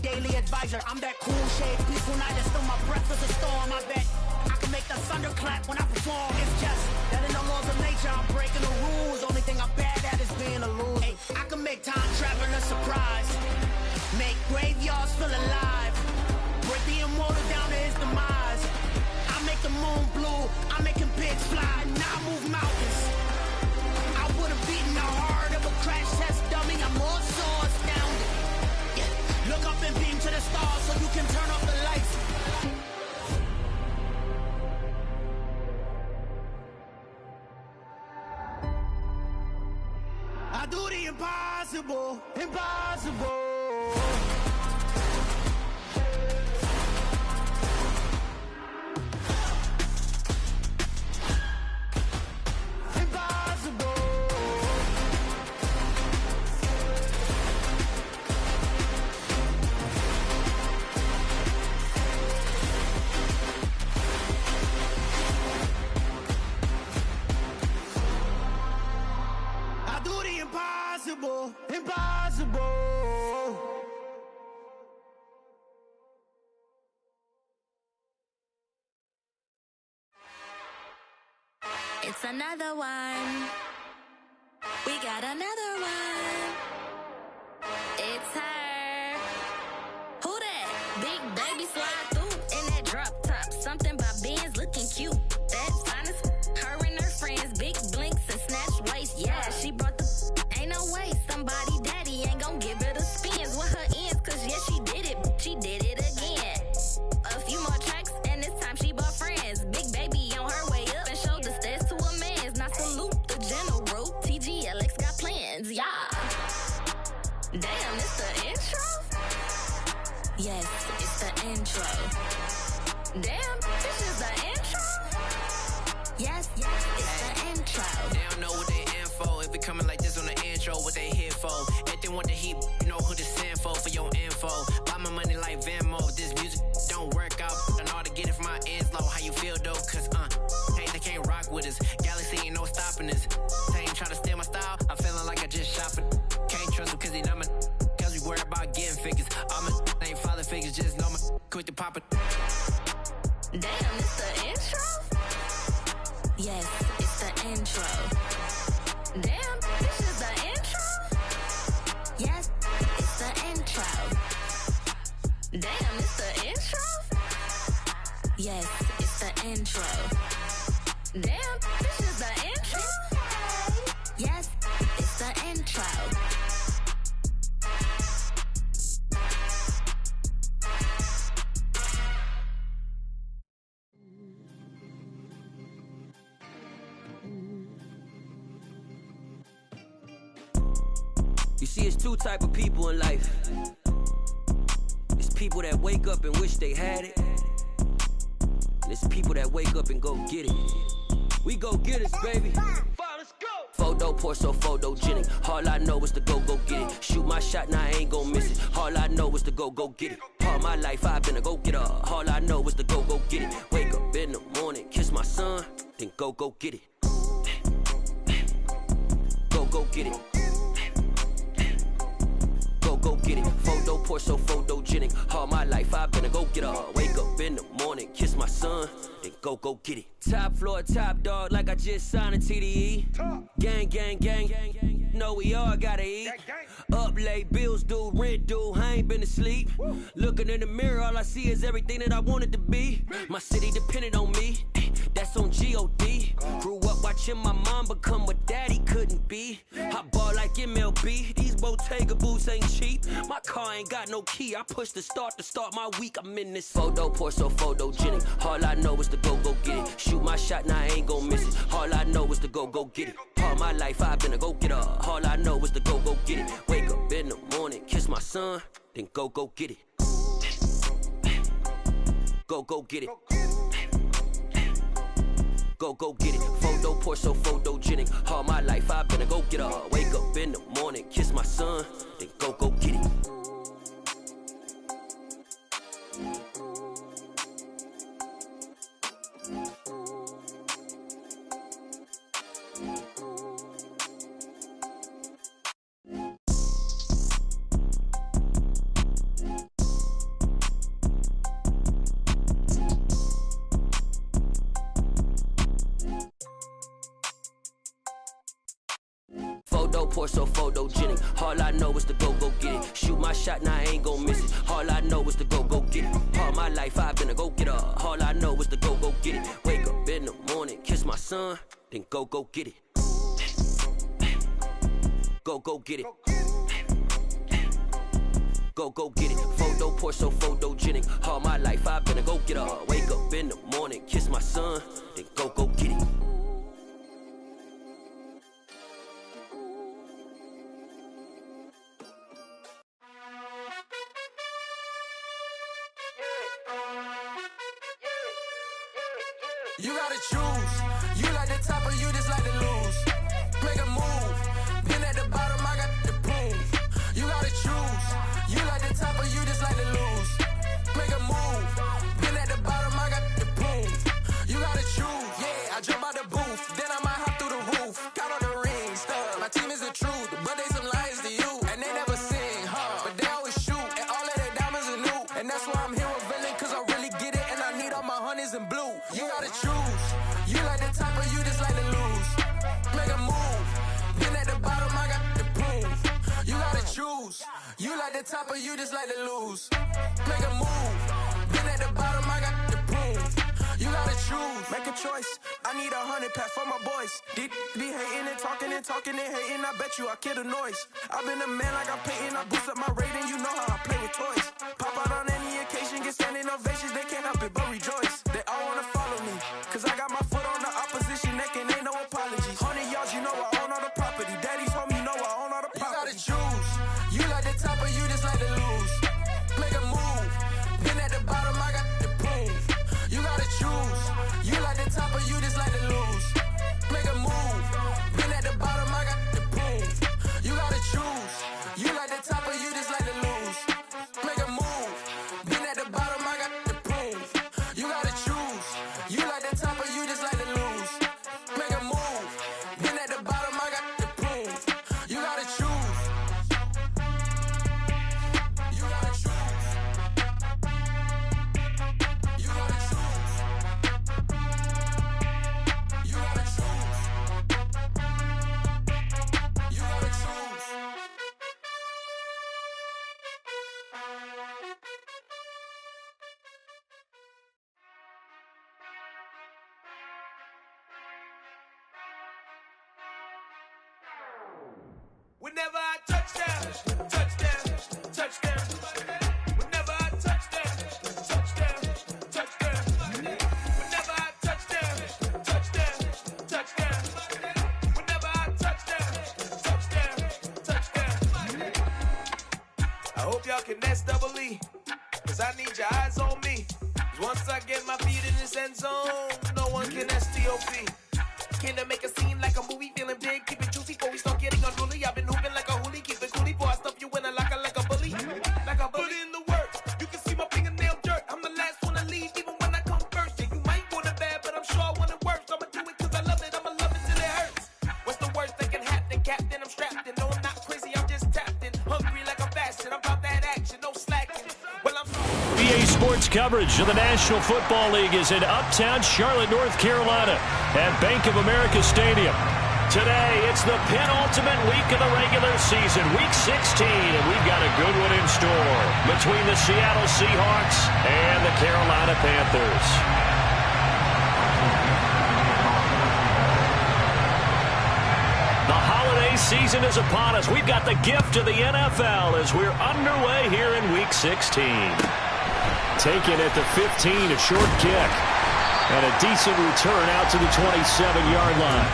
daily advisor. I'm that cool shade, peaceful night, and still my breath is a storm. I bet I can make the thunder clap when I perform. It's just that in the laws of nature, I'm breaking the rules. Only thing I'm bad at is being a loser. Hey, I can make time travel a surprise, make graveyards feel alive, break the immortal down to his demise. I make the moon blue, I'm making pigs fly, now I move mountains. I would've beaten the heart of a crash test dummy. I'm more so astounded. Yeah. Look up and beam to the stars so you can turn off the lights. I do the impossible, impossible. Impossible, impossible. It's another one. We got another one. It's her. Who that? Big baby slide through in that drop top. Something about Benz looking cute. That's finest. Her and her friends, big blinks and snatch waist. Yeah, she brought the. Ain't no way somebody daddy ain't gon' give her the spins with her ends. Cause yeah, she did it again. A few more tracks and this time she bought friends. Big baby on her way up and showed the stairs to a man's. Now salute the general. TGLX got plans, yeah. Damn, it's the intro? Yes, it's the intro. Damn, this is the intro? Yes, it's the intro. They don't know what they in for. If it coming like this on the intro, what they here for? If they want the heat, you know who to send for your info. Buy my money like Venmo. This music don't work out. I know how to get it from my ends low. How you feel though? Cause hey, they can't rock with us. Galaxy ain't no stopping us. They ain't try to steal my style. I'm feeling like I just shopping. Can't trust him cause he not my. Cause we worried about getting figures. All my ain't father figures. Just know my quick to pop it. Damn, it's the intro? Yes, it's the intro. Damn, this is the intro? Yes, it's the intro. Damn, it's the intro? Yes, it's the intro. Damn, this is the intro? Yes, it's the intro. You see, it's two type of people in life. It's people that wake up and wish they had it. And it's people that wake up and go get it. We go get it, baby. Let's go. Photo pour so photogenic. All I know is to go get it. Shoot my shot, now I ain't gon' miss it. All I know is to go get it. All my life I've been a go getter. All I know is to go get it. Wake up in the morning, kiss my son, then go get it. Go get it. Go get it. Photo pour so photogenic. All my life I've been a go getter. Wake up in the morning, kiss my son, then go get it. Top floor, top dog, like I just signed a TDE. Gang. Know we all gotta eat. Up late, bills due, rent due, I ain't been asleep. Looking in the mirror, all I see is everything that I wanted to be. My city depended on me, that's on G.O.D. Grew up watching my mom become what daddy couldn't be. I ball like MLB, these Bottega boots ain't cheap. My car ain't got no key, I push the start to start my week. I'm in this photo pour so photogenic. All I know is to go get it. Shoot my shot, now I ain't gon' miss it. All I know is to go get it. All my life I've been a go getter. All I know is to go get it. Wake up in the morning, kiss my son, then go get it. Go get it. Go get it. Photo pour so photogenic. All my life I've been a go getter. Wake up in the morning, kiss my son, then go get it. Photo, pour so photogenic. All I know is to go get it. Shoot my shot, now I ain't gon' miss it. All I know is to go get it. All my life I've been a go-getter. All I know is to go get it. Wake up in the morning, kiss my son, then go get it. Go get it. Go get it. Photo, pour so photogenic. All my life I've been a go-getter. Wake up in the morning, kiss my son, then go get it. You gotta choose. You like the top or you just like to lose. Make a move. Been at the bottom, I got the proof. You gotta choose. You like the top or you just like to lose. Make a move. Been at the bottom, I got the proof. You gotta choose. Yeah, I jump out the booth. Then I might hop through the roof. Count on the rings. My team is the truth, but they some liars to you. And they never sing, but they always shoot. And all of their diamonds are new. And that's why I'm here with villain, cause I really get it. And I need all my honeys in blue. You gotta choose. You like the top or you just like to lose. Make a move. Been at the bottom, I got the proof. You gotta choose. You like the top or you just like to lose. Make a move. Been at the bottom, I got the proof. You gotta choose. Make a choice. I need 100 pack for my boys. Deep be hating and talking and hating. I bet you I kill the noise. I've been a man like I'm painting. I boost up my rating. You know how I play with toys. Pop out on any occasion, get standing ovations. They can't help it but rejoice. They all wanna follow me, cause I got my foot on the opposition neck and ain't no apologies. 100 yards, you know I own all the property. Daddy's home, you know I own all the property. You gotta choose. You like the top or you just like to lose. Make a move. Been at the bottom, I got the proof. You gotta choose. You like the top or you just like to lose. Make a move. Been at the bottom, I got the proof. You gotta choose. You like the top or you just like to lose. Make a move. Been at the bottom, I got the proof. You gotta choose. You like the top or you just like to lose. Make a move. Been at the bottom, I got the proof. You gotta choose. You gotta choose. You gotta choose. You gotta choose. You gotta choose. Whenever I touch down, touchdown, touchdown. Whenever I touch down, touchdown, touchdown. Whenever I touch down, touchdown, touchdown. Whenever I touch down, touchdown. I hope y'all can nest double E, cause I need your eyes on me. Cause once I get my feet in this end zone, no one can STOP. Can I make a scene like a movie, feeling big, keep it juicy before we start getting unruly. I've been hooping like a hoolie, keep it coolie before I stuff you in a locker like a bully. Like a bully. Put in the work, you can see my fingernail dirt. I'm the last one to leave, even when I come first. Yeah, you might want it bad, but I'm sure I want it worse. I'ma do it cause I love it, I'ma love it till it hurts. What's the worst that can happen, Captain? I'm strapped in, no I'm not crazy, I'm just tapped in. Hungry like I'm fasting, I'm about that action, no slacking. Well, I'm EA Sports coverage of the National Football League is in uptown Charlotte, North Carolina at Bank of America Stadium. Today, it's the penultimate week of the regular season, Week 16, and we've got a good one in store between the Seattle Seahawks and the Carolina Panthers. The holiday season is upon us. We've got the gift of the NFL as we're underway here in Week 16. Taken at the 15, a short kick. And a decent return out to the 27-yard line.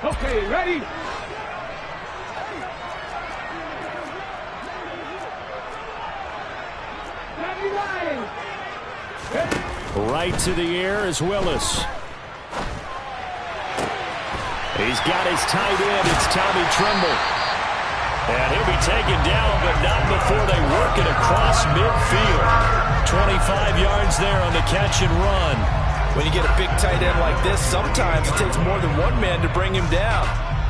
Okay, ready? Right to the air is Willis. He's got his tight end. It's Tommy Tremble. And he'll be taken down, but not before they work it across midfield. 25 yards there on the catch and run. When you get a big tight end like this, sometimes it takes more than one man to bring him down.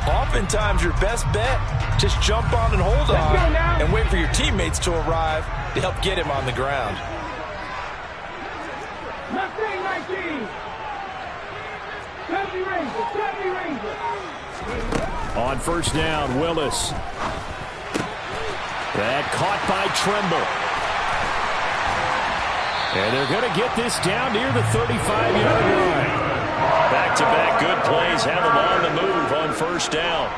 Oftentimes, your best bet, just jump on and hold on and wait for your teammates to arrive to help get him on the ground. Left wing 19. 70 Rangers. On first down, Willis. That caught by Trimble. And they're going to get this down near the 35-yard line. Back-to-back good plays have them on the move on first down.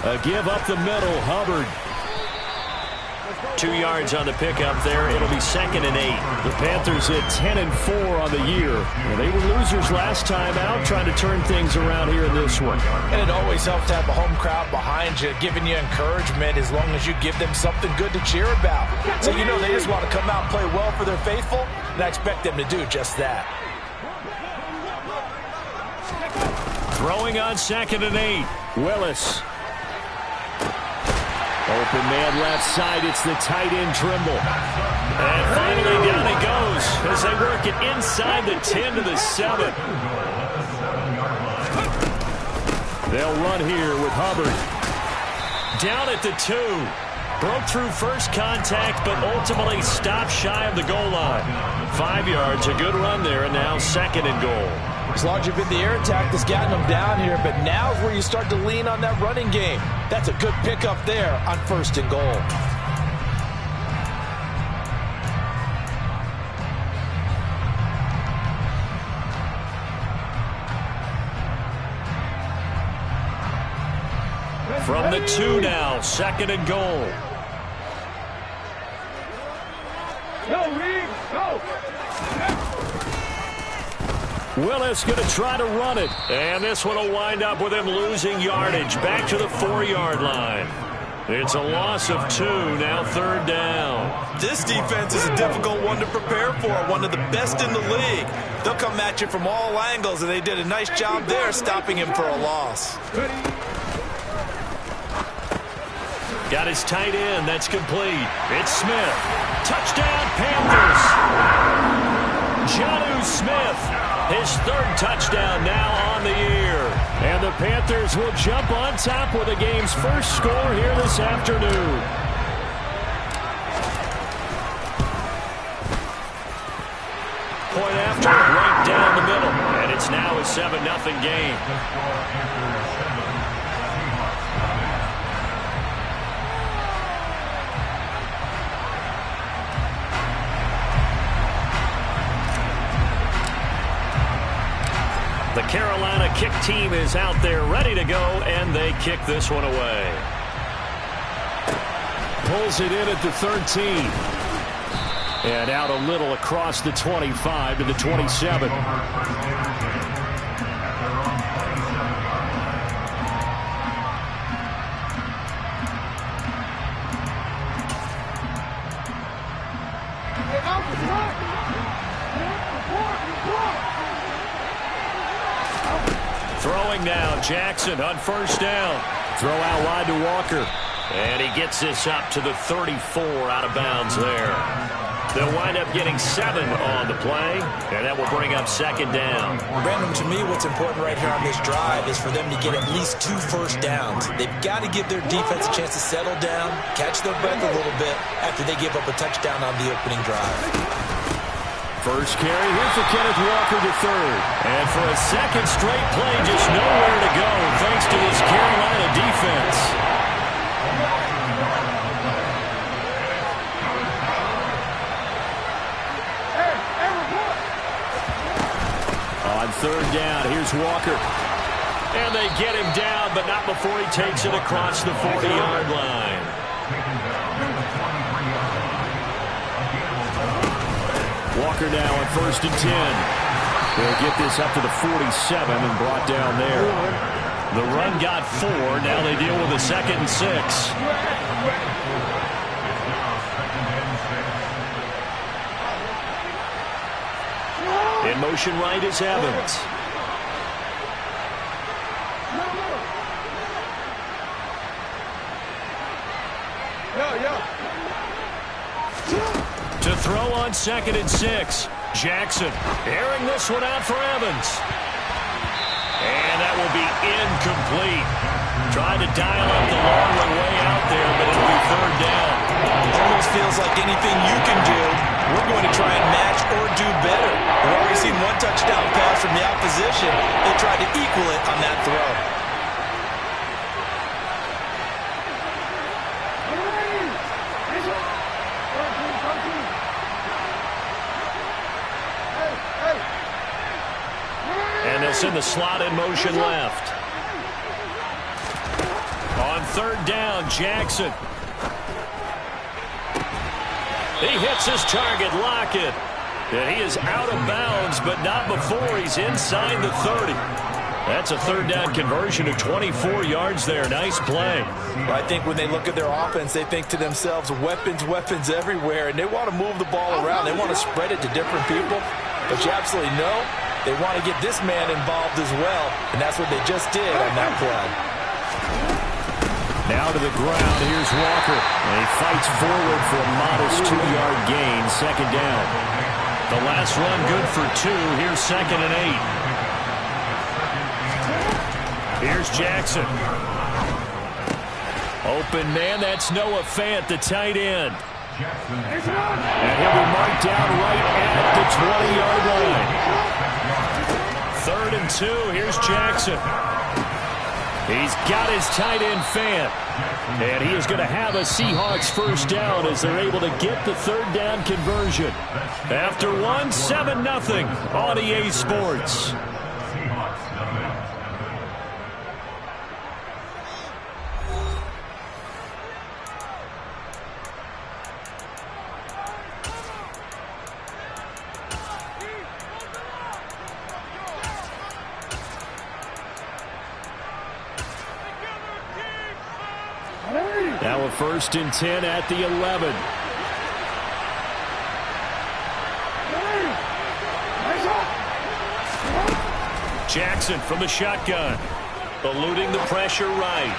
A give up the middle, Hubbard. 2 yards on the pickup there. It'll be 2nd and 8. The Panthers at 10-4 on the year. They were losers last time out, trying to turn things around here in this one. And it always helps to have a home crowd behind you, giving you encouragement as long as you give them something good to cheer about. So you know they just want to come out and play well for their faithful, and I expect them to do just that. Throwing on 2nd and 8. Willis. Open man left side. It's the tight end Trimble. And finally down he goes as they work it inside the 10 to the 7. They'll run here with Hubbard. Down at the 2. Broke through first contact, but ultimately stopped shy of the goal line. 5 yards, a good run there, and now 2nd and goal. As long as you've been the air attack that's gotten them down here, but now is where you start to lean on that running game. That's a good pickup there on 1st and goal. From the 2 now, 2nd and goal. Go, Reed, go! Willis going to try to run it. And this one will wind up with him losing yardage. Back to the 4-yard line. It's a loss of 2, now 3rd down. This defense is a difficult one to prepare for, one of the best in the league. They'll come at you from all angles, and they did a nice job there stopping him for a loss. Got his tight end. That's complete. It's Smith. Touchdown, Panthers. Jonnu Smith. His 3rd touchdown now on the year. And the Panthers will jump on top with the game's first score here this afternoon. Point after, right down the middle. And it's now a 7-0 game. The Carolina kick team is out there ready to go, and they kick this one away. Pulls it in at the 13. And out a little across the 25 to the 27. Throwing now, Jackson on first down. Throw out wide to Walker. And he gets this up to the 34 out of bounds there. They'll wind up getting 7 on the play, and that will bring up 2nd down. Brandon, to me, what's important right here on this drive is for them to get at least 2 first downs. They've got to give their defense a chance to settle down, catch their breath a little bit after they give up a touchdown on the opening drive. First carry here for Kenneth Walker to 3rd. And for a second straight play, just nowhere to go thanks to this Carolina defense. On 3rd down, here's Walker. And they get him down, but not before he takes it across the 40-yard line. Walker now on 1st and 10. They'll get this up to the 47 and brought down there. The run got 4. Now they deal with a 2nd and 6. motion right is Evans. To throw on 2nd and 6. Jackson airing this one out for Evans. And that will be incomplete. Tried to dial up the long one way out there, but it'll be 3rd down. Almost feels like anything you can do, we're going to try and match or do better. We've already seen one touchdown pass from the opposition. They tried to equal it on that throw. And they'll send the slot in motion left. On 3rd down, Jackson. He hits his target, Lockett. And he is out of bounds, but not before he's inside the 30. That's a 3rd down conversion of 24 yards there. Nice play. I think when they look at their offense, they think to themselves, weapons, weapons everywhere, and they want to move the ball around. They want to spread it to different people. But you absolutely know they want to get this man involved as well, and that's what they just did on that play. Now to the ground, here's Walker. And he fights forward for a modest 2-yard gain, 2nd down. The last run good for 2. Here's 2nd and 8. Here's Jackson. Open man, that's Noah Fant, the tight end. And he'll be marked down right at the 20-yard line. 3rd and 2, here's Jackson. He's got his tight end Fant. And he is going to have a Seahawks 1st down as they're able to get the 3rd down conversion. After 1, 7-0 on EA Sports. Now a 1st and 10 at the 11. Jackson from the shotgun. Eluding the pressure right.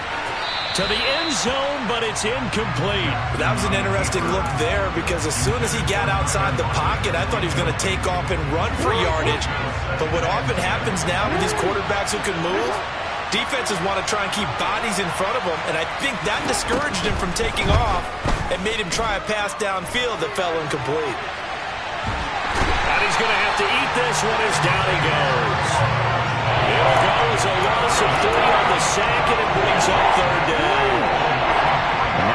To the end zone, but it's incomplete. That was an interesting look there because as soon as he got outside the pocket, I thought he was going to take off and run for yardage. But what often happens now with these quarterbacks who can move, defenses want to try and keep bodies in front of him, and I think that discouraged him from taking off and made him try a pass downfield that fell incomplete. And he's going to have to eat this one as down he goes. It goes a loss of 3 on the sack, and it brings up 3rd down.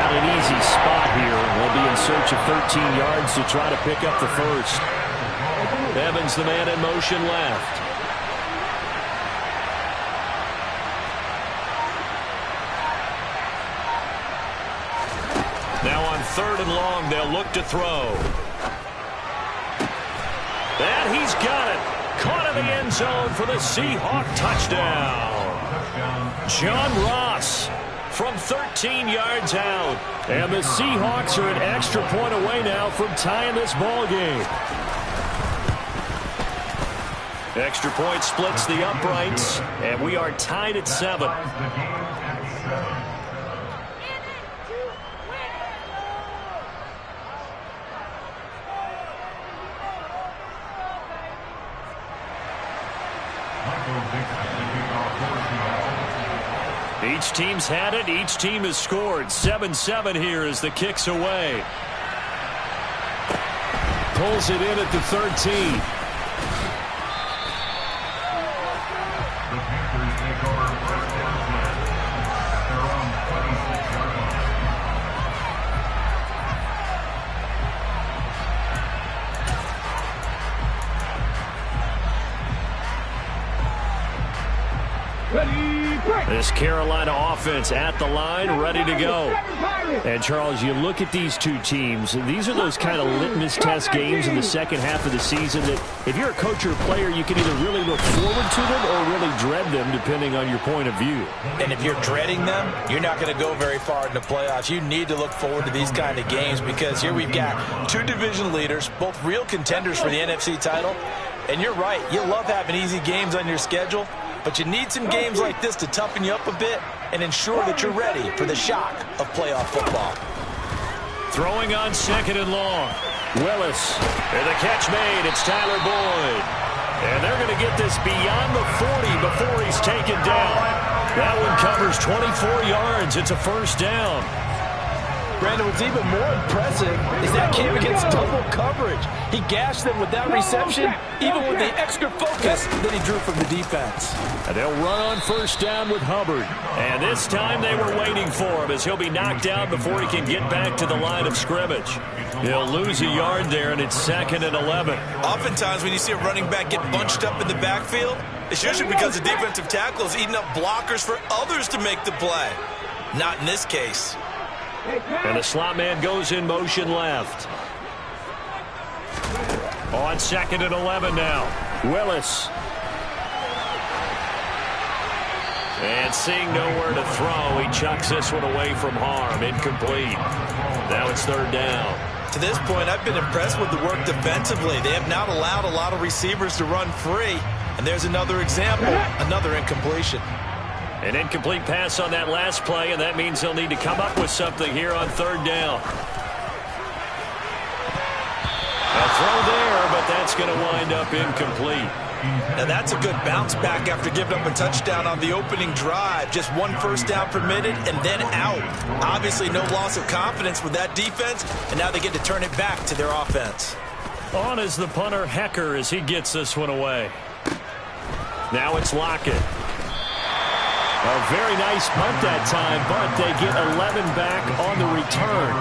Not an easy spot here. We'll be in search of 13 yards to try to pick up the 1st. Evans, the man in motion left. Now on 3rd and long, they'll look to throw. And he's got it. Caught in the end zone for the Seahawk touchdown. John Ross from 13 yards out. And the Seahawks are an extra point away now from tying this ball game. Extra point splits the uprights, and we are tied at 7. Each team's had it. Each team has scored. 7-7 here as the kick's away. Pulls it in at the 13. The Panthers take over 1st down play. Their own 26-yard line. This Carolina offense at the line, ready to go. And, Charles, you look at these two teams, these are those kind of litmus test games in the second half of the season that if you're a coach or a player, you can either really look forward to them or really dread them, depending on your point of view. And if you're dreading them, you're not going to go very far in the playoffs. You need to look forward to these kind of games because here we've got 2 division leaders, both real contenders for the NFC title. And you're right, you love having easy games on your schedule, but you need some games like this to toughen you up a bit and ensure that you're ready for the shock of playoff football. Throwing on 2nd and long. Willis. And the catch made. It's Tyler Boyd. And they're going to get this beyond the 40 before he's taken down. That one covers 24 yards. It's a first down. Brandon, what's even more impressive is that came against double coverage. He gashed them with that reception, even with the extra focus that he drew from the defense. And they'll run on first down with Hubbard. And this time they were waiting for him as he'll be knocked down before he can get back to the line of scrimmage. He'll lose a yard there, and it's 2nd and 11. Oftentimes when you see a running back get bunched up in the backfield, it's usually because the defensive tackle is eating up blockers for others to make the play. Not in this case. And the slot man goes in motion left. On 2nd and 11 now. Willis. And seeing nowhere to throw, he chucks this one away from harm. Incomplete. Now it's 3rd down. To this point, I've been impressed with the work defensively. They have not allowed a lot of receivers to run free. And there's another example, another incompletion. An incomplete pass on that last play, and that means they'll need to come up with something here on 3rd down. A throw there, but that's going to wind up incomplete. Now that's a good bounce back after giving up a touchdown on the opening drive. Just 1 first down permitted and then out. Obviously no loss of confidence with that defense, and now they get to turn it back to their offense. On is the punter Hecker as he gets this one away. Now it's Lockett. A very nice punt that time, but they get 11 back on the return.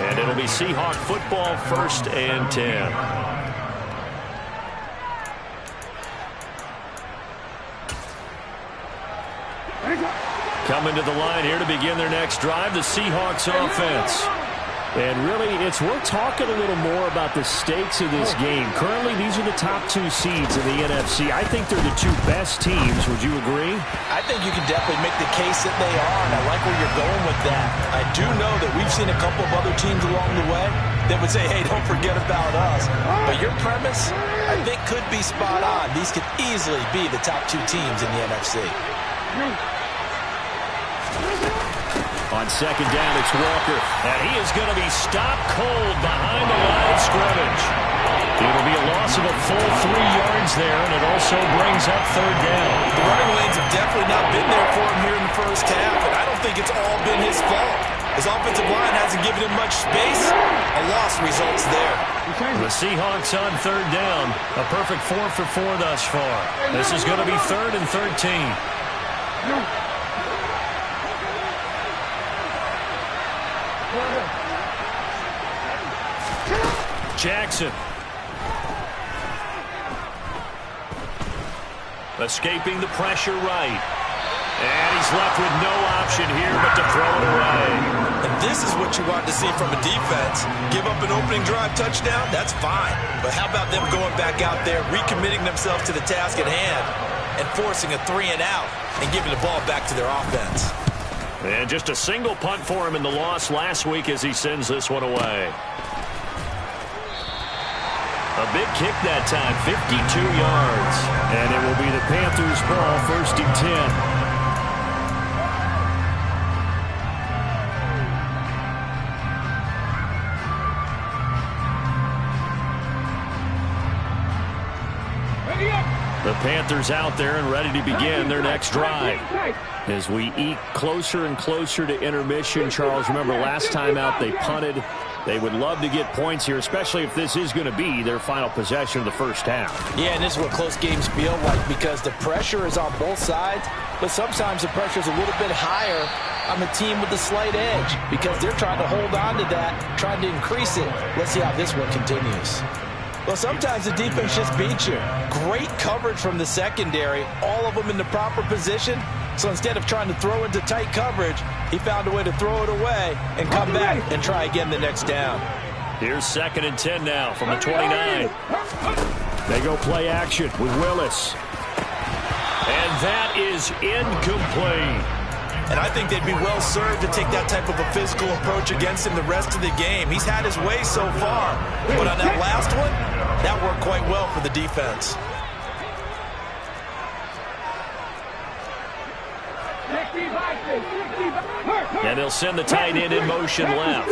And it'll be Seahawk football, 1st and 10. Coming to the line here to begin their next drive, the Seahawks offense. And really, it's worth talking a little more about the stakes of this game. Currently, these are the top 2 seeds in the NFC. I think they're the 2 best teams. Would you agree? I think you can definitely make the case that they are, and I like where you're going with that. I do know that we've seen a couple of other teams along the way that would say, hey, don't forget about us. But your premise, I think, could be spot on. These could easily be the top 2 teams in the NFC. On 2nd down, it's Walker. And he is going to be stopped cold behind the line of scrimmage. It'll be a loss of a full 3 yards there, and it also brings up 3rd down. The running lanes have definitely not been there for him here in the first half, and I don't think it's all been his fault. His offensive line hasn't given him much space. A loss results there. The Seahawks on 3rd down. A perfect 4 for 4 thus far. This is going to be 3rd and 13. Jackson. Escaping the pressure right. And he's left with no option here but to throw it away. And this is what you want to see from a defense. Give up an opening drive touchdown, that's fine. But how about them going back out there, recommitting themselves to the task at hand, and forcing a 3 and out, and giving the ball back to their offense. And just a single punt for him in the loss last week as he sends this one away. A big kick that time, 52 yards. And it will be the Panthers' ball, 1st and 10. The Panthers out there and ready to begin their next drive. As we eke closer and closer to intermission, Charles, remember last time out they punted. They would love to get points here, especially if this is going to be their final possession of the first half. Yeah, and this is what close games feel like because the pressure is on both sides, but sometimes the pressure is a little bit higher on the team with the slight edge because they're trying to hold on to that, trying to increase it. Let's see how this one continues. Well, sometimes the defense just beats you. Great coverage from the secondary, all of them in the proper position. So instead of trying to throw into tight coverage, he found a way to throw it away and come back and try again the next down. Here's 2nd and 10 now from the 29. They go play action with Willis. And that is incomplete. And I think they'd be well served to take that type of a physical approach against him the rest of the game. He's had his way so far. But on that last one, that worked quite well for the defense. And they'll send the tight end in motion left.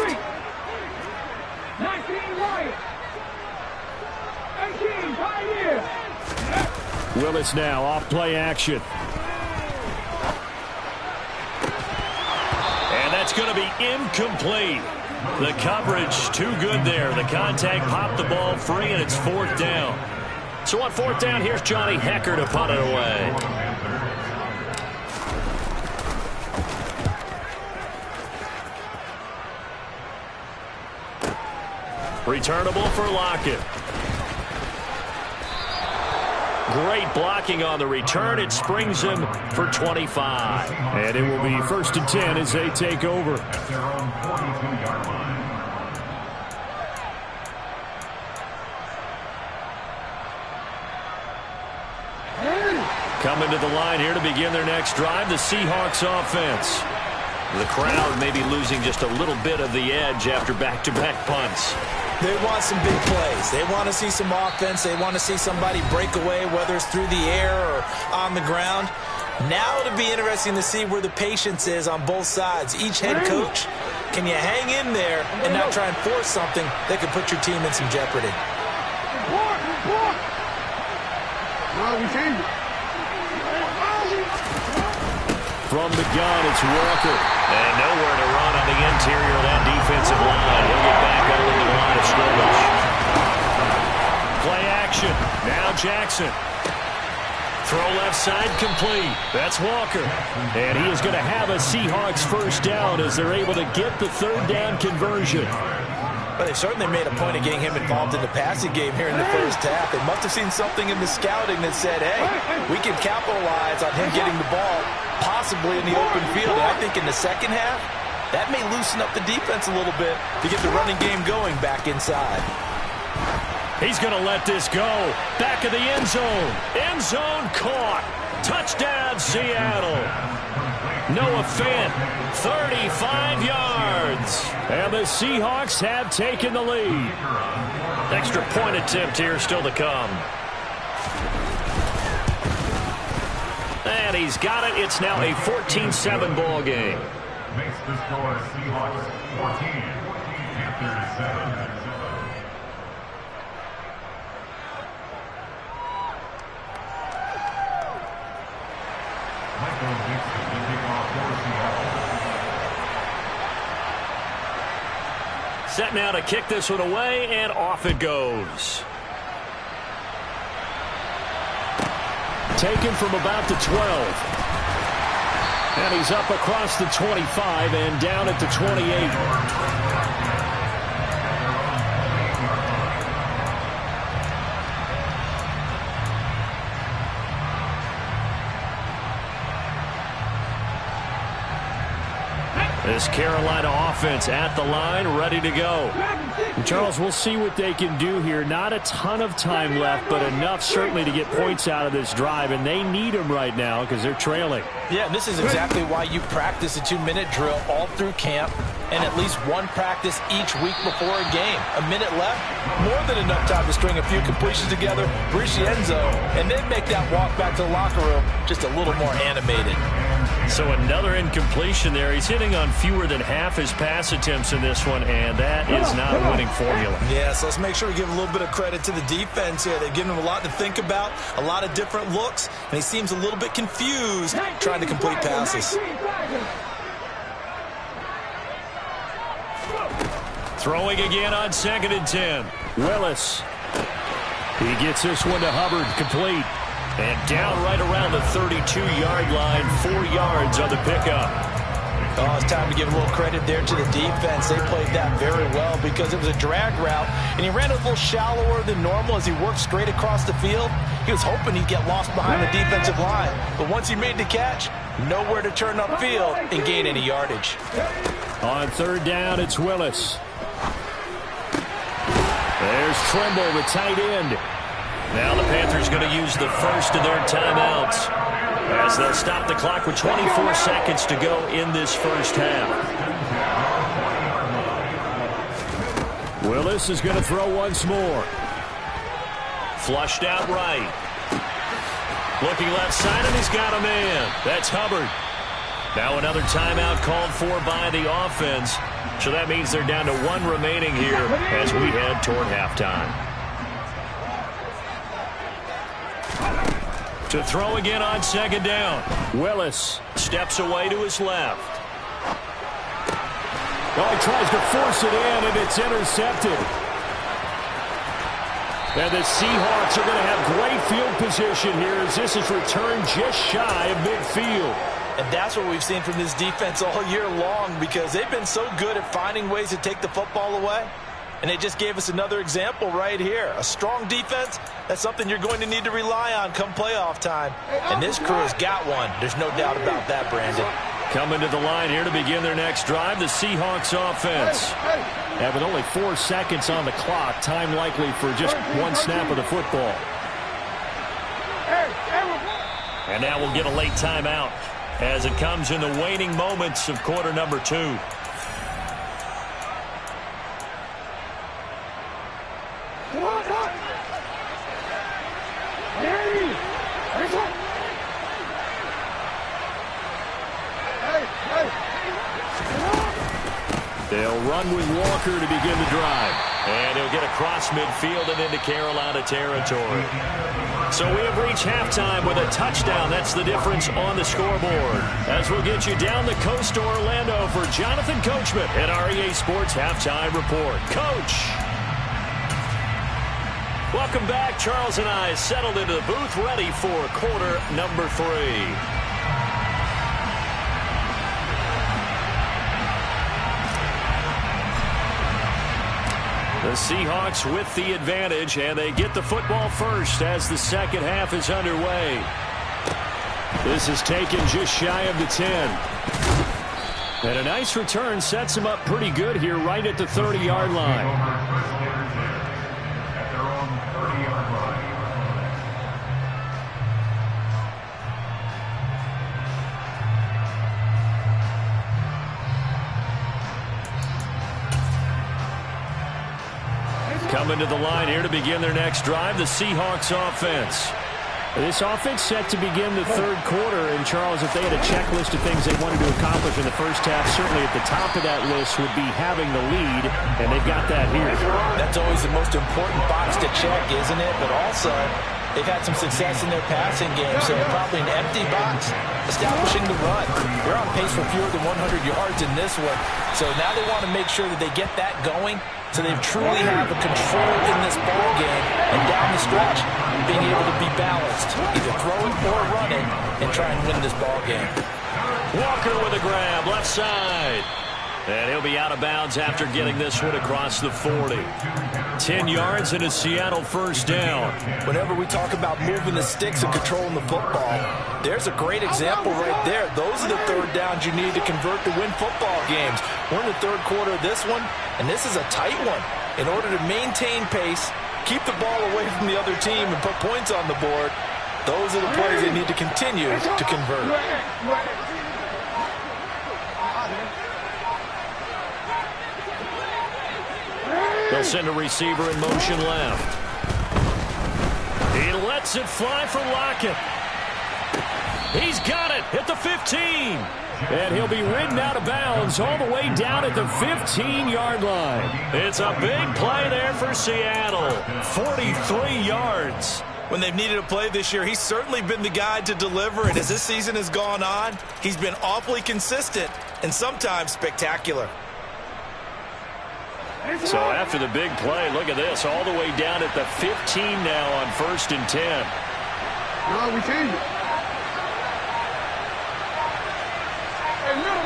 19 right. 18 Pioneer. Willis now off play action. And that's going to be incomplete. The coverage too good there. The contact popped the ball free, and it's 4th down. So on 4th down, here's Johnny Hekker to punt it away. Returnable for Lockett. Great blocking on the return. It springs him for 25. And it will be 1st and 10 as they take over. At their own 42-yard line. Coming to the line here to begin their next drive, the Seahawks offense. The crowd may be losing just a little bit of the edge after back-to-back punts. They want some big plays. They want to see some offense. They want to see somebody break away, whether it's through the air or on the ground. Now it'll be interesting to see where the patience is on both sides. Each head coach, can you hang in there and not try and force something that could put your team in some jeopardy? From the gun, it's Walker. And nowhere to run on the interior of that defensive line. He'll get back over the line of scrimmage. Play action. Now Jackson. Throw left side complete. That's Walker. And he is going to have a Seahawks first down as they're able to get the 3rd down conversion. But they certainly made a point of getting him involved in the passing game here in the first half. They must have seen something in the scouting that said, hey, we can capitalize on him getting the ball, possibly in the open field. And I think in the second half, that may loosen up the defense a little bit to get the running game going back inside. He's going to let this go. Back of the end zone. End zone caught. Touchdown, Seattle. Noah Fant, 35 yards. And the Seahawks have taken the lead. Extra point attempt here still to come. And he's got it. It's now a 14-7 ball game. Makes the score Seahawks 14, Panthers 7. Michael Dixon to kick off for Seattle. Set now to kick this one away, and off it goes. Taken from about the 12. And he's up across the 25 and down at the 28. This Carolina offense at the line, ready to go. And Charles, we'll see what they can do here. Not a ton of time left, but enough certainly to get points out of this drive, and they need them right now because they're trailing. Yeah, this is exactly why you practice a 2-minute drill all through camp and at least one practice each week before a game. A minute left, more than enough time to string a few completions together, reach the end zone, and then make that walk back to the locker room just a little more animated. So another incompletion there. He's hitting on fewer than half his pass attempts in this one, and that is not a winning formula. Yeah, so let's make sure we give a little bit of credit to the defense here. They've given him a lot to think about, a lot of different looks, and he seems a little bit confused trying to complete passes. Throwing again on 2nd and 10. Willis. He gets this one to Hubbard, complete. And down right around the 32-yard line, 4 yards on the pickup. Oh, it's time to give a little credit there to the defense. They played that very well because it was a drag route, and he ran a little shallower than normal as he worked straight across the field. He was hoping he'd get lost behind the defensive line, but once he made the catch, nowhere to turn upfield and gain any yardage. On 3rd down, it's Willis. There's Trimble, the tight end. Now the Panthers going to use the first of their timeouts as they'll stop the clock with 24 seconds to go in this first half. Willis is going to throw once more. Flushed out right. Looking left side, and he's got a man. That's Hubbard. Now another timeout called for by the offense. So that means they're down to 1 remaining here as we head toward halftime. To throw again on second down. Willis steps away to his left. Well, he tries to force it in, and it's intercepted. And the Seahawks are going to have great field position here as this is returned just shy of midfield. And that's what we've seen from this defense all year long, because they've been so good at finding ways to take the football away. And they just gave us another example right here. A strong defense, that's something you're going to need to rely on come playoff time. And this crew has got one. There's no doubt about that, Brandon. Coming to the line here to begin their next drive, the Seahawks offense. And with only 4 seconds on the clock, time likely for just 1 snap of the football. And now we'll get a late timeout as it comes in the waning moments of quarter number 2. They'll run with Walker to begin the drive. And he'll get across midfield and into Carolina territory. So we have reached halftime with a touchdown. That's the difference on the scoreboard. As we'll get you down the coast to Orlando for Jonathan Coachman at our EA Sports Halftime Report. Coach! Welcome back. Charles and I settled into the booth ready for quarter number 3. The Seahawks with the advantage, and they get the football first as the second half is underway. This is taken just shy of the 10. And a nice return sets him up pretty good here right at the 30-yard line. At their own 30-yard line. Coming to the line here to begin their next drive, the Seahawks offense. This offense set to begin the third quarter, and Charles, if they had a checklist of things they wanted to accomplish in the first half, certainly at the top of that list would be having the lead, and they've got that here. That's always the most important box to check, isn't it? But also, they've had some success in their passing game, so probably an empty box establishing the run. They're on pace for fewer than 100 yards in this one, so now they want to make sure that they get that going, so they truly have a control in this ball game, and down the stretch, being able to be balanced, either throwing or running, and try and win this ball game. Walker with a grab, left side. And he'll be out of bounds after getting this one across the 40. 10 yards and a Seattle first down. Whenever we talk about moving the sticks and controlling the football, there's a great example right there. Those are the third downs you need to convert to win football games. We're in the third quarter of this one, and this is a tight one. In order to maintain pace, keep the ball away from the other team, and put points on the board, those are the plays they need to continue to convert. They'll send a receiver in motion left. He lets it fly for Lockett. He's got it at the 15. And he'll be ridden out of bounds all the way down at the 15-yard line. It's a big play there for Seattle. 43 yards. When they've needed a play this year, he's certainly been the guy to deliver. And as this season has gone on, he's been awfully consistent and sometimes spectacular. So after the big play, look at this, all the way down at the 15 now on 1st and 10. No, we changed it. Hey, middle.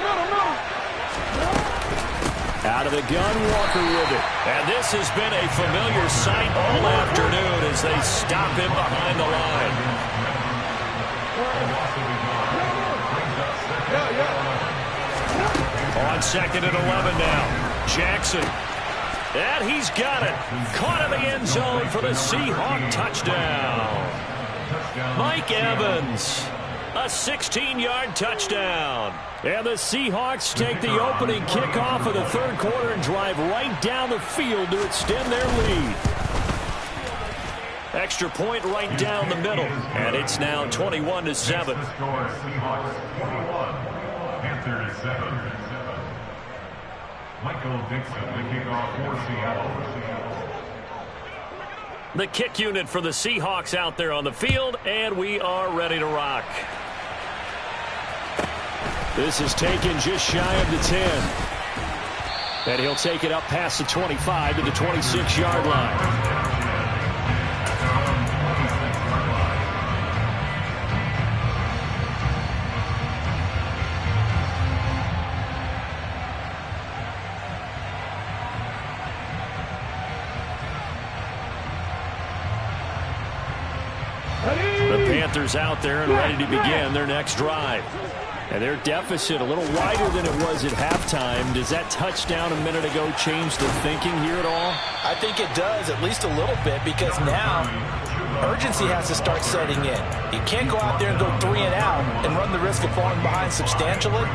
Out of the gun, Walker with it. And this has been a familiar sight all afternoon as they stop him behind the line. On 2nd and 11 now, Jackson. And he's got it. Caught in the end zone for the Seahawk touchdown. Mike Evans, a 16-yard touchdown. And the Seahawks take the opening kickoff of the third quarter and drive right down the field to extend their lead. Extra point right down the middle. And it's now 21-7. Panthers 7. Michael Dixon, the kickoff for Seattle. The kick unit for the Seahawks out there on the field, and we are ready to rock. This is taken just shy of the 10. And he'll take it up past the 25 to the 26-yard line. Panthers out there and ready to begin their next drive. And their deficit a little wider than it was at halftime. Does that touchdown a minute ago change the thinking here at all? I think it does, at least a little bit, because now urgency has to start setting in. You can't go out there and go 3 and out and run the risk of falling behind substantially,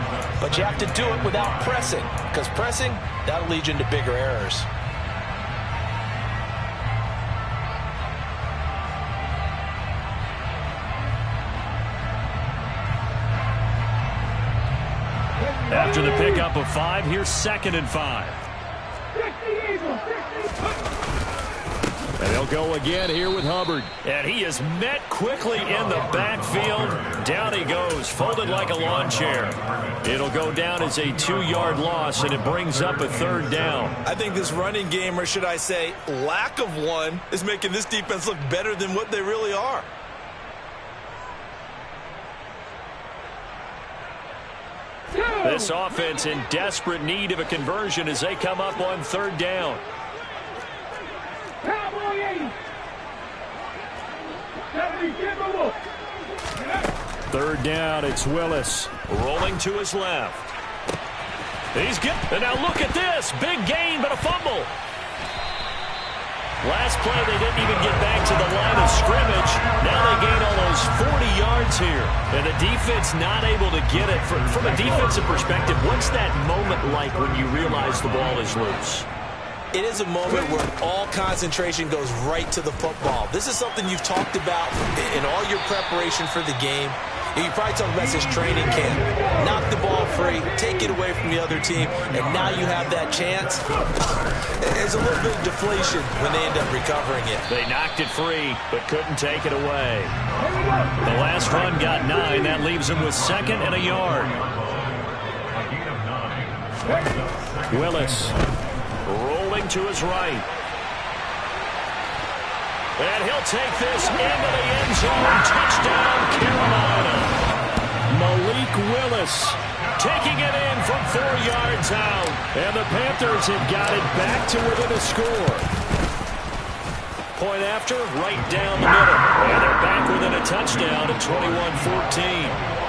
but you have to do it without pressing, because pressing, that'll lead you into bigger errors. After the pickup of 5, here's 2nd and 5. And they'll go again here with Hubbard. And he is met quickly in the backfield. Down he goes, folded like a lawn chair. It'll go down as a 2-yard loss, and it brings up a 3rd down. I think this running game, or should I say lack of one, is making this defense look better than what they really are. This offense in desperate need of a conversion as they come up on 3rd down. Third down, it's Willis rolling to his left. He's good. And now look at this. Big gain, but a fumble. Last play, they didn't even get back to the line of scrimmage. Now they gain almost 40 yards here. And the defense not able to get it. From a defensive perspective, what's that moment like when you realize the ball is loose? It is a moment where all concentration goes right to the football. This is something you've talked about in all your preparation for the game. You probably talked about this training camp. Knock the ball free, take it away from the other team, and now you have that chance. There's a little bit of deflation when they end up recovering it. They knocked it free, but couldn't take it away. The last run got 9. That leaves them with 2nd and a yard. Willis rolling to his right. And he'll take this into the end zone. Touchdown, Carolina. Malik Willis taking it in from 4 yards out. And the Panthers have got it back to within a score. Point after, right down the middle. And they're back within a touchdown at 21-14.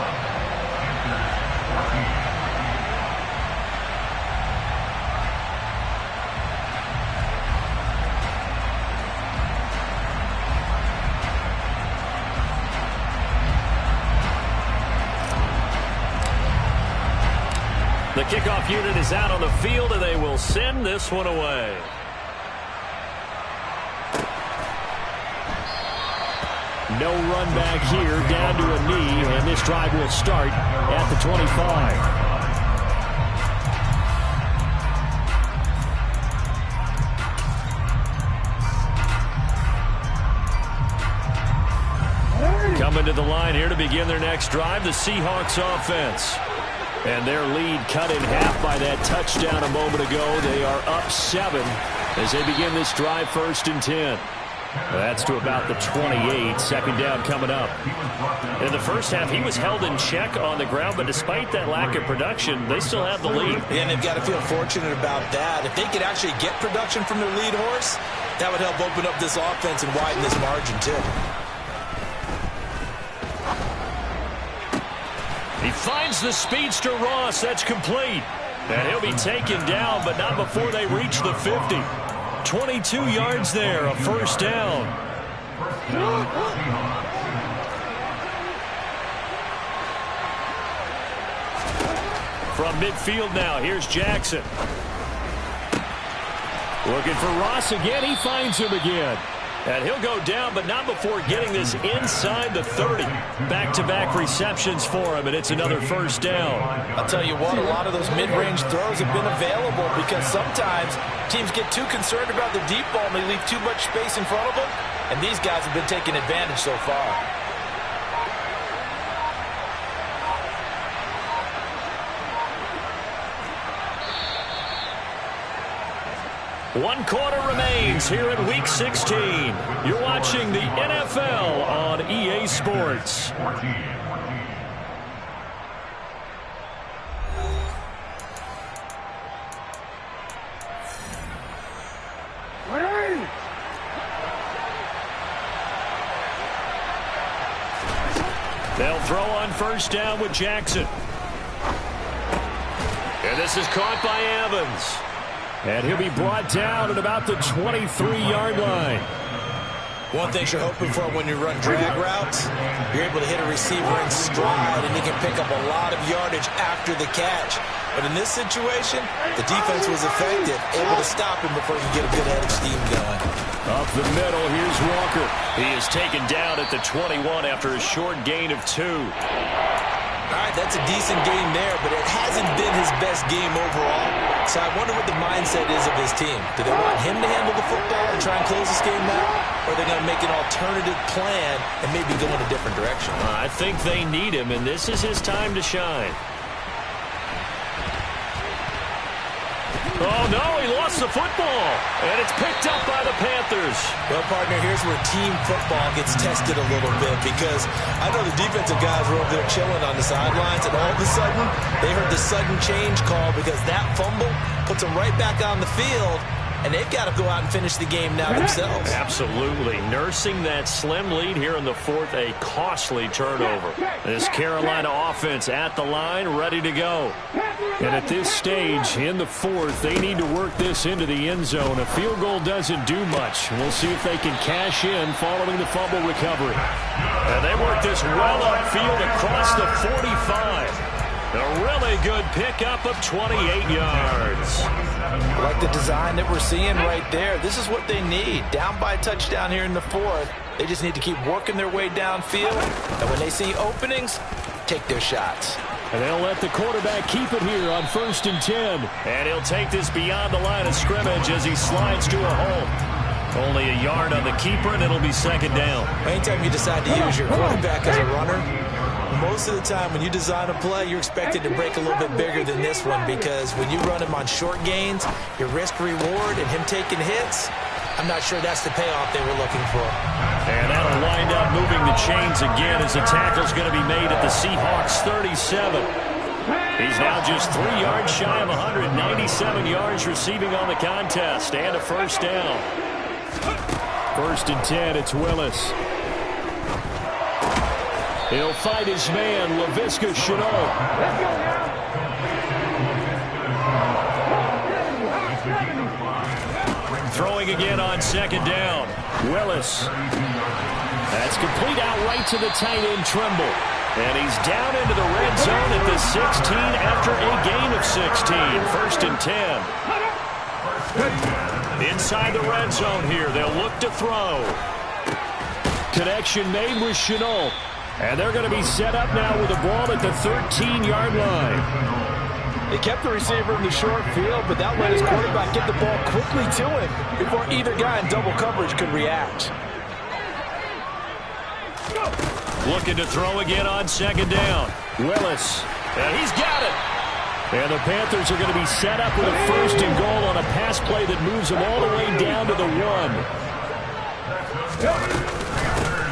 The kickoff unit is out on the field, and they will send this one away. No run back here, down to a knee, and this drive will start at the 25. Coming to the line here to begin their next drive, the Seahawks offense. And their lead cut in half by that touchdown a moment ago. They are up 7 as they begin this drive, 1st and 10. That's to about the 28. 2nd down coming up. In the first half, he was held in check on the ground, but despite that lack of production, they still have the lead. And they've got to feel fortunate about that. If they could actually get production from their lead horse, that would help open up this offense and widen this margin too. He finds the speedster Ross. That's complete. And he'll be taken down, but not before they reach the 50. 22 yards there, a 1st down. From midfield now, here's Jackson. Looking for Ross again. He finds him again. And he'll go down, but not before getting this inside the 30. Back-to-back receptions for him, and it's another first down. I'll tell you what, a lot of those mid-range throws have been available because sometimes teams get too concerned about the deep ball and they leave too much space in front of them, and these guys have been taking advantage so far. One quarter remains here in Week 16. You're watching the NFL on EA Sports. They'll throw on first down with Jackson. And this is caught by Evans. And he'll be brought down at about the 23-yard line. One thing you're hoping for when you run drag routes, you're able to hit a receiver in stride, and he can pick up a lot of yardage after the catch. But in this situation, the defense was effective, able to stop him before he could get a good head of steam going. Up the middle, here's Walker. He is taken down at the 21 after a short gain of 2. All right, that's a decent game there, but it hasn't been his best game overall. So I wonder what the mindset is of his team. Do they want him to handle the football and try and close this game out? Or are they going to make an alternative plan and maybe go in a different direction? I think they need him, and this is his time to shine. Oh, no, he lost the football. And it's picked up by the Panthers. Well, partner, here's where team football gets tested a little bit because I know the defensive guys were over there chilling on the sidelines, and all of a sudden, they heard the sudden change call because that fumble puts them right back on the field, and they've got to go out and finish the game now themselves. Absolutely. Nursing that slim lead here in the fourth, a costly turnover. This Carolina offense at the line, ready to go. And at this stage in the fourth, they need to work this into the end zone. A field goal doesn't do much. We'll see if they can cash in following the fumble recovery. And they work this well upfield across the 45. A really good pickup of 28 yards. I like the design that we're seeing right there. This is what they need. Down by a touchdown here in the fourth. They just need to keep working their way downfield. And when they see openings, take their shots. And they'll let the quarterback keep it here on 1st and 10. And he'll take this beyond the line of scrimmage as he slides to a hole. Only a yard on the keeper, and it'll be second down. Anytime you decide to use your quarterback as a runner, most of the time when you design a play, you're expected to break a little bit bigger than this one because when you run him on short gains, your risk-reward and him taking hits, I'm not sure that's the payoff they were looking for. And that'll wind up moving the chains again as the tackle's going to be made at the Seahawks 37. He's now just 3 yards shy of 197 yards receiving on the contest and a first down. 1st and 10, it's Willis. He'll fight his man, Laviska Shenault. Throwing again on second down. Willis. That's complete out right to the tight end, Trimble. And he's down into the red zone at the 16 after a gain of 16. 1st and 10. Inside the red zone here, they'll look to throw. Connection made with Shenault. And they're going to be set up now with the ball at the 13-yard line. They kept the receiver in the short field, but that let his quarterback get the ball quickly to him before either guy in double coverage could react. Looking to throw again on second down. Willis. And he's got it. And the Panthers are going to be set up with a 1st and goal on a pass play that moves them all the way down to the 1.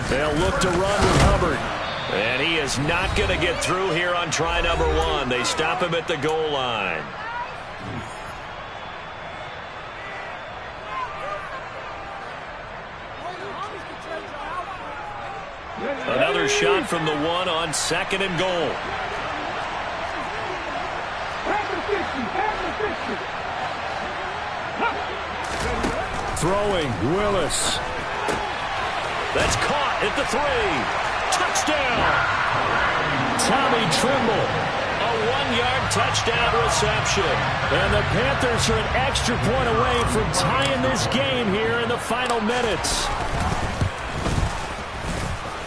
They'll look to run with Hubbard. And he is not going to get through here on try number 1. They stop him at the goal line. Another shot from the 1 on 2nd and goal. Throwing, Willis. That's caught at the 3. Touchdown! Tommy Trimble. A 1-yard touchdown reception. And the Panthers are an extra point away from tying this game here in the final minutes.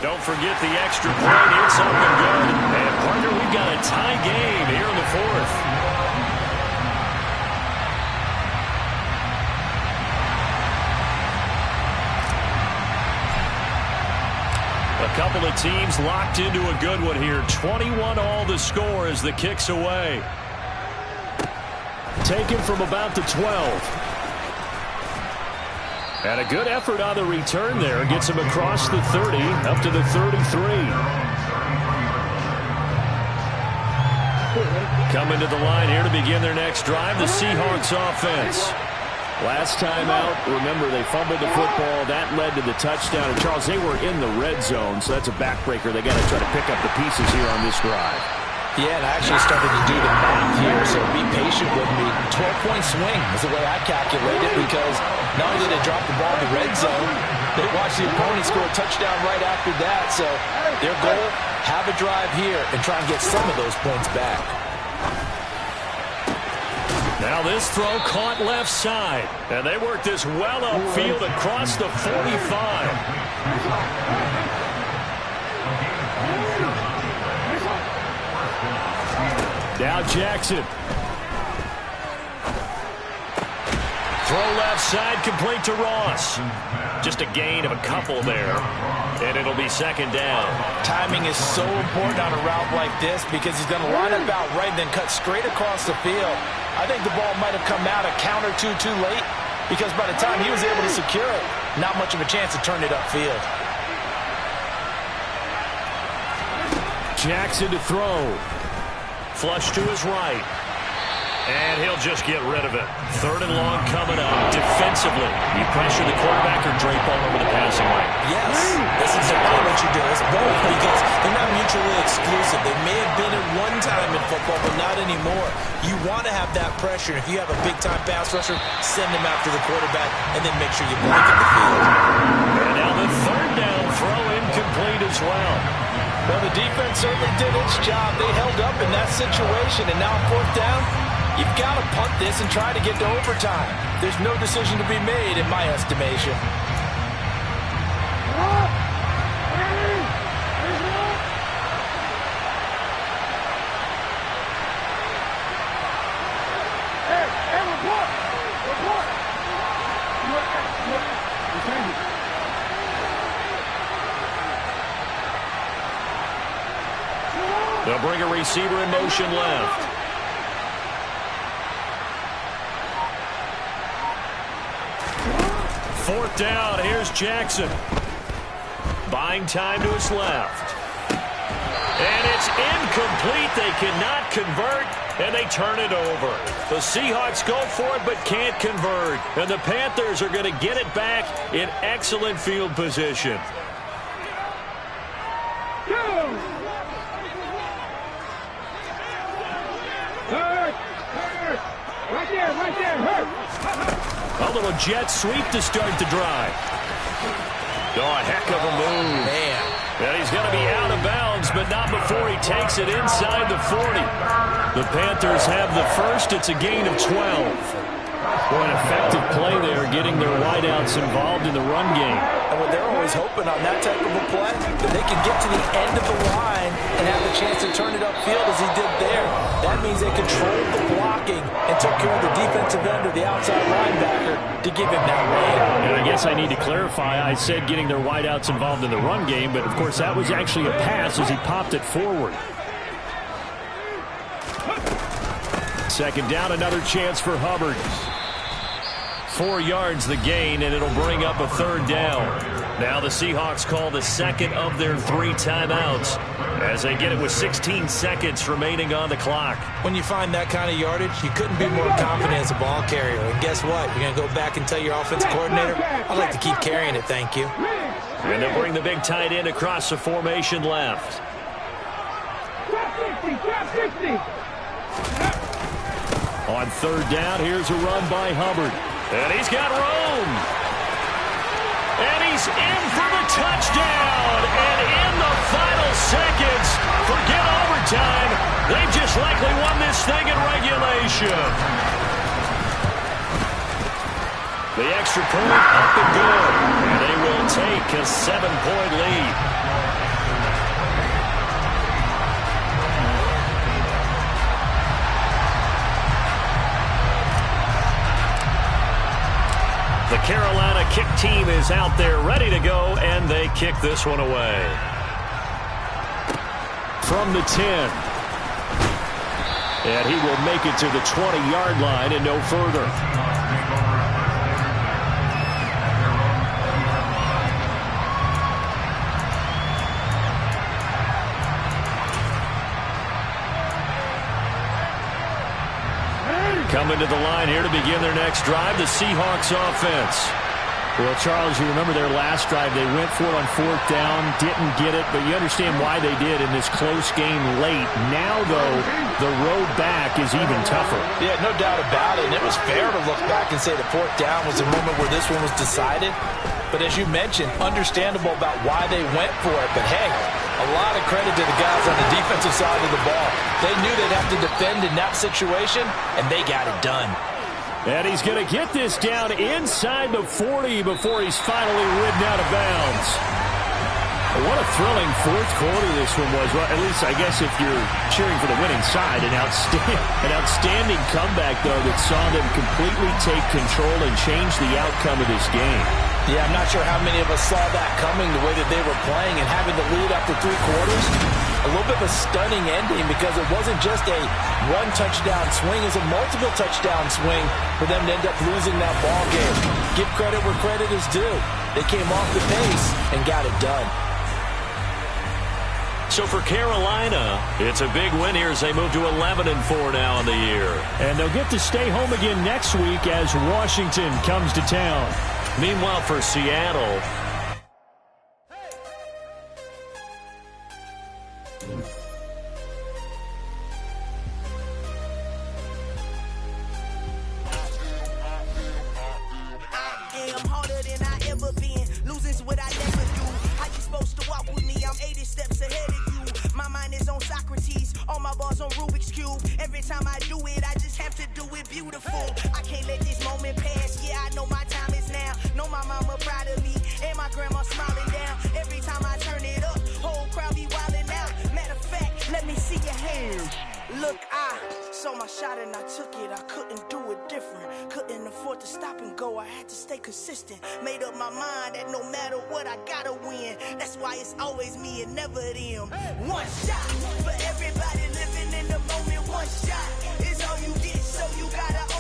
Don't forget the extra point. It's up and good. And, partner, we've got a tie game here in the fourth. A couple of teams locked into a good one here. 21 all the score as the kick's away. Taken from about the 12. And a good effort on the return there. Gets him across the 30, up to the 33. Coming to the line here to begin their next drive, the Seahawks offense. Last time out, remember, they fumbled the football. That led to the touchdown. And, Charles, they were in the red zone, so that's a backbreaker. They got to try to pick up the pieces here on this drive. Yeah, and I actually started to do the math here, so be patient with me. 12-point swing is the way I calculate it, because not only did they drop the ball in the red zone, they watched the opponent score a touchdown right after that. So their goal, have a drive here and try and get some of those points back. Now this throw caught left side. And they work this well upfield across the 45. Now Jackson. Throw left side, complete to Ross. Just a gain of a couple there. And it'll be second down. Timing is so important on a route like this, because he's going to line up out right and then cut straight across the field. I think the ball might have come out a count or two too late, because by the time he was able to secure it, not much of a chance to turn it upfield. Jackson to throw. Flush to his right. And he'll just get rid of it. Third and long coming up. Defensively, you pressure the quarterback or drape all over the passing lane? Yes, that's exactly what you do. It's both, because they're not mutually exclusive. They may have been at one time in football, but not anymore. You want to have that pressure. If you have a big-time pass rusher, send him after the quarterback, and then make sure you blanket the field. And now the third down throw incomplete as well. Well, the defense certainly did its job. They held up in that situation, and now on fourth down, you've got to punt this and try to get to overtime. There's no decision to be made in my estimation. They'll bring a receiver in motion left. Fourth down, here's Jackson. Buying time to his left. And it's incomplete. They cannot convert, and they turn it over. The Seahawks go for it but can't convert. And the Panthers are going to get it back in excellent field position. A little jet sweep to start the drive. Oh, a heck of a move. Man. And he's going to be out of bounds, but not before he takes it inside the 40. The Panthers have the first. It's a gain of 12. Boy, an effective play there, getting their wideouts involved in the run game. And what they're always hoping on that type of a play, that they can get to the end of the line and have the chance to turn it upfield as he did there. That means they controlled the blocking and took care of the defensive end or the outside linebacker to give him that lane. And I guess I need to clarify, I said getting their wideouts involved in the run game, but of course that was actually a pass as he popped it forward. Second down, another chance for Hubbard. 4 yards the gain, and it'll bring up a third down. Now the Seahawks call the second of their 3 timeouts as they get it with 16 seconds remaining on the clock. When you find that kind of yardage, you couldn't be more confident as a ball carrier. And guess what? You're going to go back and tell your offensive coordinator, I'd like to keep carrying it, thank you. And they'll bring the big tight end across the formation left. On third down, here's a run by Hubbard. And he's got room. And he's in for the touchdown. And in the final seconds, forget overtime, they've just most likely won this thing in regulation. The extra point up and good. And they will take a 7-point lead. The Carolina kick team is out there ready to go, and they kick this one away. From the 10. And he will make it to the 20-yard line and no further. Coming to the line here to begin their next drive, the Seahawks offense. Well, Charles, you remember their last drive. They went for it on 4th down, didn't get it, but you understand why they did in this close game late. Now, though, the road back is even tougher. Yeah, no doubt about it. And it was fair to look back and say the 4th down was the moment where this one was decided. But as you mentioned, understandable about why they went for it. But, hey, a lot of credit to the guys on the defensive side of the ball. They knew they'd have to defend in that situation, and they got it done. And he's going to get this down inside the 40 before he's finally ridden out of bounds. What a thrilling 4th quarter this one was. Well, at least, I guess, if you're cheering for the winning side, an outstanding comeback, though, that saw them completely take control and change the outcome of this game. Yeah, I'm not sure how many of us saw that coming, the way that they were playing and having the lead after 3 quarters. A little bit of a stunning ending because it wasn't just a one-touchdown swing. It was a multiple touchdown swing for them to end up losing that ball game. Give credit where credit is due. They came off the pace and got it done. So for Carolina, it's a big win here as they move to 11-4 now in the year. And they'll get to stay home again next week as Washington comes to town. Meanwhile, for Seattle, consistent. Made up my mind that no matter what, I gotta win. That's why it's always me and never them. One shot for everybody living in the moment. One shot is all you get, so you gotta